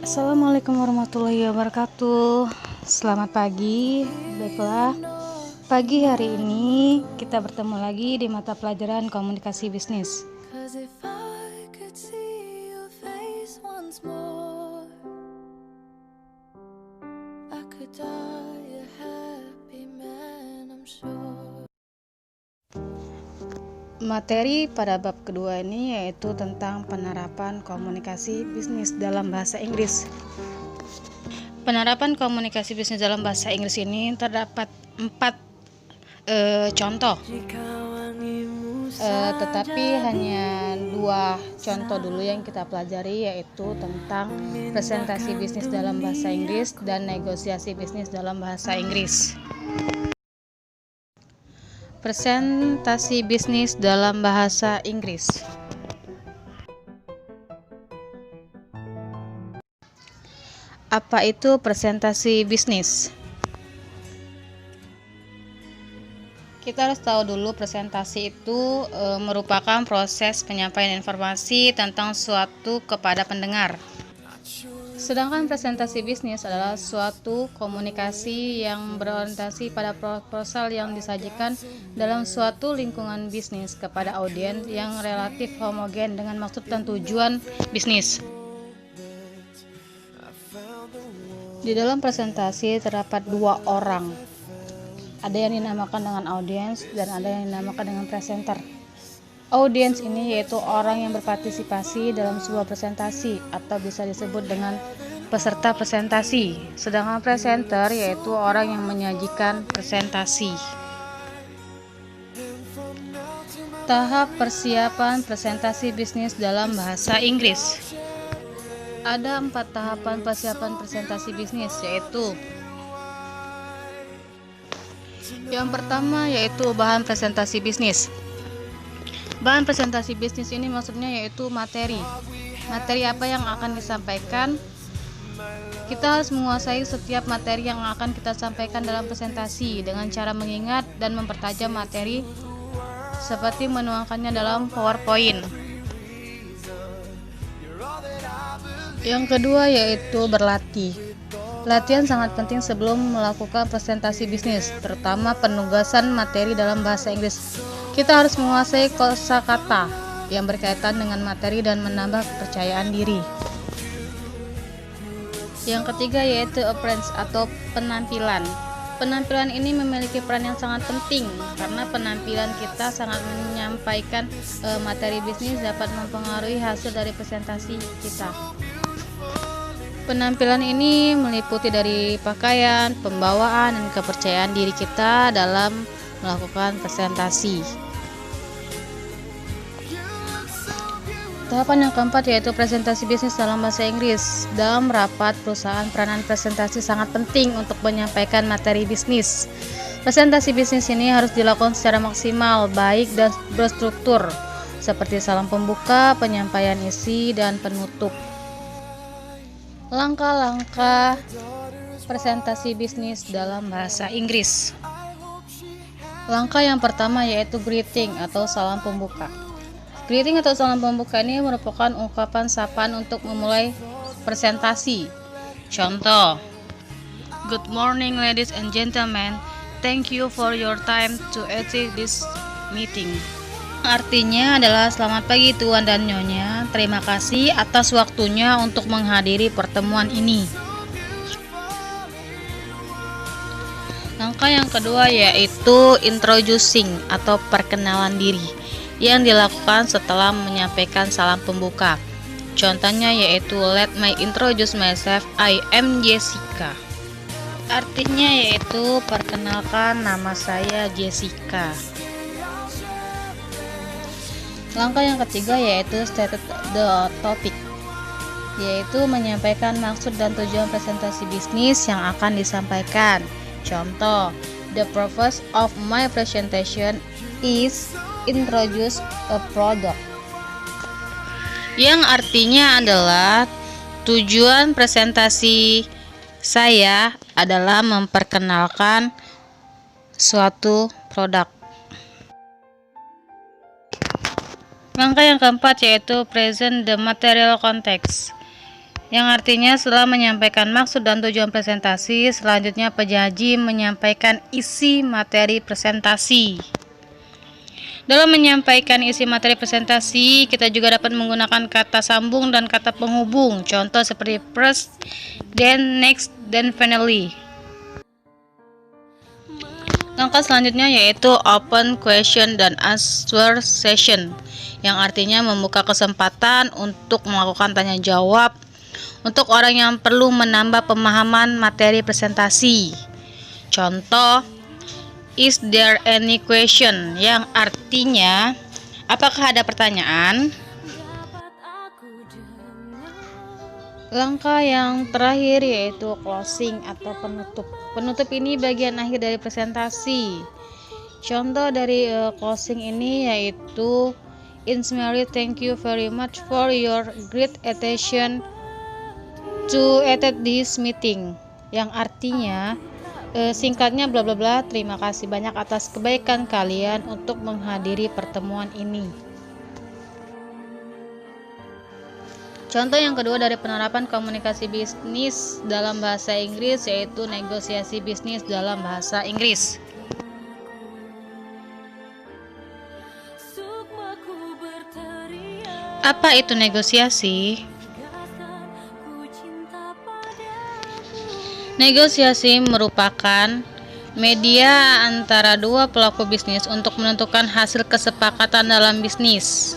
Assalamualaikum warahmatullahi wabarakatuh. Selamat pagi. Baiklah, pagi hari ini kita bertemu lagi di mata pelajaran komunikasi bisnis. Materi pada bab kedua ini yaitu tentang penerapan komunikasi bisnis dalam bahasa Inggris. Penerapan komunikasi bisnis dalam bahasa Inggris ini terdapat 4 contoh, tetapi hanya 2 contoh dulu yang kita pelajari, yaitu tentang presentasi bisnis dalam bahasa Inggris dan negosiasi bisnis dalam bahasa Inggris. Presentasi bisnis dalam bahasa Inggris. Apa itu presentasi bisnis? Kita harus tahu dulu presentasi itu merupakan proses penyampaian informasi tentang suatu kepada pendengar. Sedangkan presentasi bisnis adalah suatu komunikasi yang berorientasi pada proposal yang disajikan dalam suatu lingkungan bisnis kepada audiens yang relatif homogen dengan maksud dan tujuan bisnis. Di dalam presentasi terdapat 2 orang. Ada yang dinamakan dengan audiens dan ada yang dinamakan dengan presenter. Audiens ini yaitu orang yang berpartisipasi dalam sebuah presentasi atau bisa disebut dengan peserta presentasi. Sedangkan presenter yaitu orang yang menyajikan presentasi. Tahap persiapan presentasi bisnis dalam bahasa Inggris. Ada 4 tahapan persiapan presentasi bisnis, yaitu yang pertama yaitu bahan presentasi bisnis. Bahan presentasi bisnis ini maksudnya yaitu materi. Materi apa yang akan disampaikan? Kita harus menguasai setiap materi yang akan kita sampaikan dalam presentasi dengan cara mengingat dan mempertajam materi seperti menuangkannya dalam PowerPoint. Yang kedua yaitu berlatih. Latihan sangat penting sebelum melakukan presentasi bisnis, terutama penugasan materi dalam bahasa Inggris. Kita harus menguasai kosakata yang berkaitan dengan materi dan menambah kepercayaan diri. Yang ketiga yaitu appearance atau penampilan. Penampilan ini memiliki peran yang sangat penting karena penampilan kita sangat menyampaikan materi bisnis dapat mempengaruhi hasil dari presentasi kita. Penampilan ini meliputi dari pakaian, pembawaan, dan kepercayaan diri kita dalam melakukan presentasi. Tahapan yang keempat yaitu presentasi bisnis dalam bahasa Inggris. Dalam rapat perusahaan, peranan presentasi sangat penting untuk menyampaikan materi bisnis. Presentasi bisnis ini harus dilakukan secara maksimal, baik dan berstruktur, seperti salam pembuka, penyampaian isi, dan penutup. Langkah-langkah presentasi bisnis dalam bahasa Inggris. Langkah yang pertama yaitu greeting atau salam pembuka. Greeting atau salam pembuka ini merupakan ungkapan sapaan untuk memulai presentasi. Contoh, "Good morning ladies and gentlemen, thank you for your time to attend this meeting." Artinya adalah selamat pagi tuan dan nyonya, terima kasih atas waktunya untuk menghadiri pertemuan ini. Langkah yang kedua yaitu introducing atau perkenalan diri yang dilakukan setelah menyampaikan salam pembuka. Contohnya yaitu let me introduce myself, I am Jessica. Artinya yaitu perkenalkan, nama saya Jessica. Langkah yang ketiga yaitu state the topic, yaitu menyampaikan maksud dan tujuan presentasi bisnis yang akan disampaikan. Contoh, the purpose of my presentation is introduce a product, yang artinya adalah tujuan presentasi saya adalah memperkenalkan suatu produk. Langkah yang keempat yaitu present the material context, yang artinya setelah menyampaikan maksud dan tujuan presentasi, selanjutnya penyaji menyampaikan isi materi presentasi. Dalam menyampaikan isi materi presentasi, kita juga dapat menggunakan kata sambung dan kata penghubung. Contoh seperti first, then, next, then finally. Langkah selanjutnya yaitu open question dan answer session, yang artinya membuka kesempatan untuk melakukan tanya jawab untuk orang yang perlu menambah pemahaman materi presentasi. Contoh, is there any question? Yang artinya, apakah ada pertanyaan? Langkah yang terakhir yaitu closing atau penutup. Penutup ini bagian akhir dari presentasi. Contoh dari closing ini yaitu, in summary, thank you very much for your great attention to attend this meeting. Yang artinya, singkatnya bla bla bla, terima kasih banyak atas kebaikan kalian untuk menghadiri pertemuan ini. Contoh yang kedua dari penerapan komunikasi bisnis dalam bahasa Inggris yaitu negosiasi bisnis dalam bahasa Inggris. Apa itu negosiasi? Negosiasi merupakan media antara dua pelaku bisnis untuk menentukan hasil kesepakatan dalam bisnis.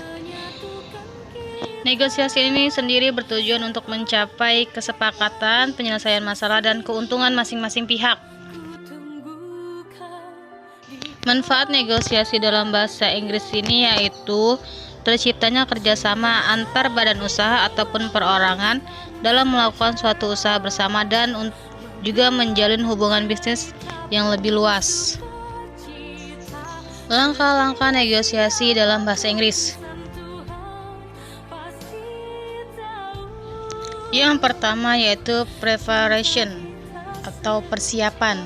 Negosiasi ini sendiri bertujuan untuk mencapai kesepakatan, penyelesaian masalah, dan keuntungan masing-masing pihak. Manfaat negosiasi dalam bahasa Inggris ini yaitu terciptanya kerjasama antar badan usaha ataupun perorangan dalam melakukan suatu usaha bersama dan juga menjalin hubungan bisnis yang lebih luas. Langkah-langkah negosiasi dalam bahasa Inggris. Yang pertama yaitu preparation atau persiapan.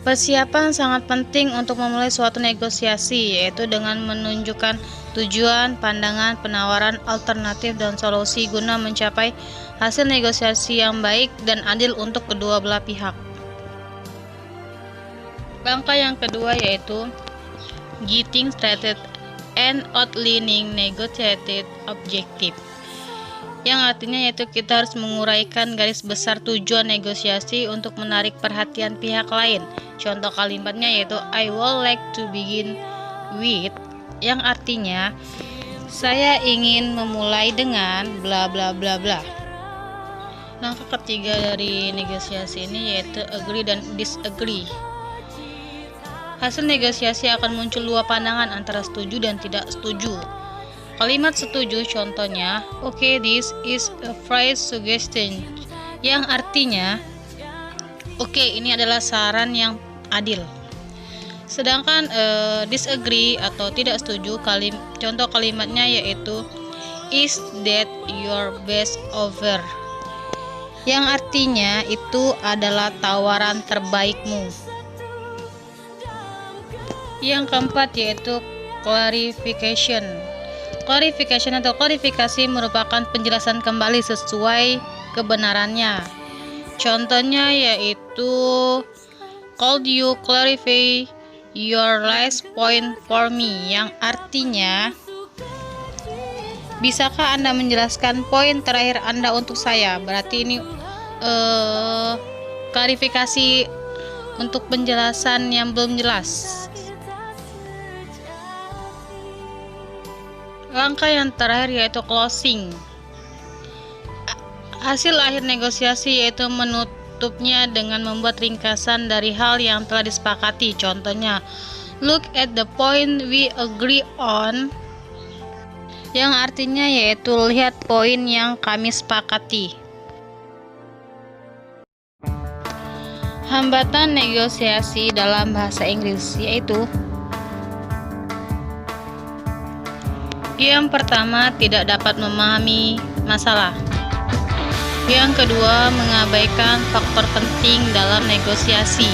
Persiapan sangat penting untuk memulai suatu negosiasi, yaitu dengan menunjukkan tujuan, pandangan, penawaran, alternatif, dan solusi guna mencapai hasil negosiasi yang baik dan adil untuk kedua belah pihak. Langkah yang kedua yaitu getting started and outlining negotiated objective, yang artinya yaitu kita harus menguraikan garis besar tujuan negosiasi untuk menarik perhatian pihak lain. Contoh kalimatnya yaitu I would like to begin with, yang artinya saya ingin memulai dengan bla bla bla bla. Langkah ketiga dari negosiasi ini yaitu agree dan disagree. Hasil negosiasi akan muncul dua pandangan antara setuju dan tidak setuju. Kalimat setuju contohnya, okay, this is a fair suggestion, yang artinya, oke, ini adalah saran yang adil. Sedangkan disagree atau tidak setuju, contoh kalimatnya yaitu, is that your best offer, yang artinya itu adalah tawaran terbaikmu. Yang keempat yaitu clarification. Clarification atau klarifikasi merupakan penjelasan kembali sesuai kebenarannya. Contohnya yaitu, could you clarify your last point for me, yang artinya bisakah Anda menjelaskan poin terakhir Anda untuk saya. Berarti ini klarifikasi untuk penjelasan yang belum jelas. Langkah yang terakhir yaitu closing. Hasil akhir negosiasi yaitu menutupnya dengan membuat ringkasan dari hal yang telah disepakati. Contohnya, look at the point we agree on, yang artinya yaitu lihat poin yang kami sepakati. Hambatan negosiasi dalam bahasa Inggris yaitu, yang pertama, tidak dapat memahami masalah. Yang kedua, mengabaikan faktor penting dalam negosiasi.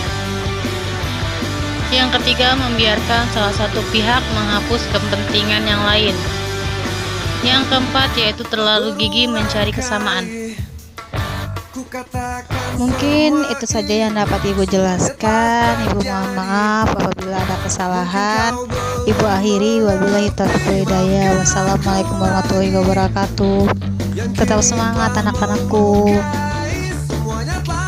Yang ketiga, membiarkan salah satu pihak menghapus kepentingan yang lain. Yang keempat yaitu terlalu gigih mencari kesamaan. Mungkin itu saja yang dapat Ibu jelaskan. Ibu mohon maaf apabila ada kesalahan. Ibu akhiri, wabillahi taufiq wal hidayah. Wassalamualaikum warahmatullahi wabarakatuh. Tetap semangat anak-anakku.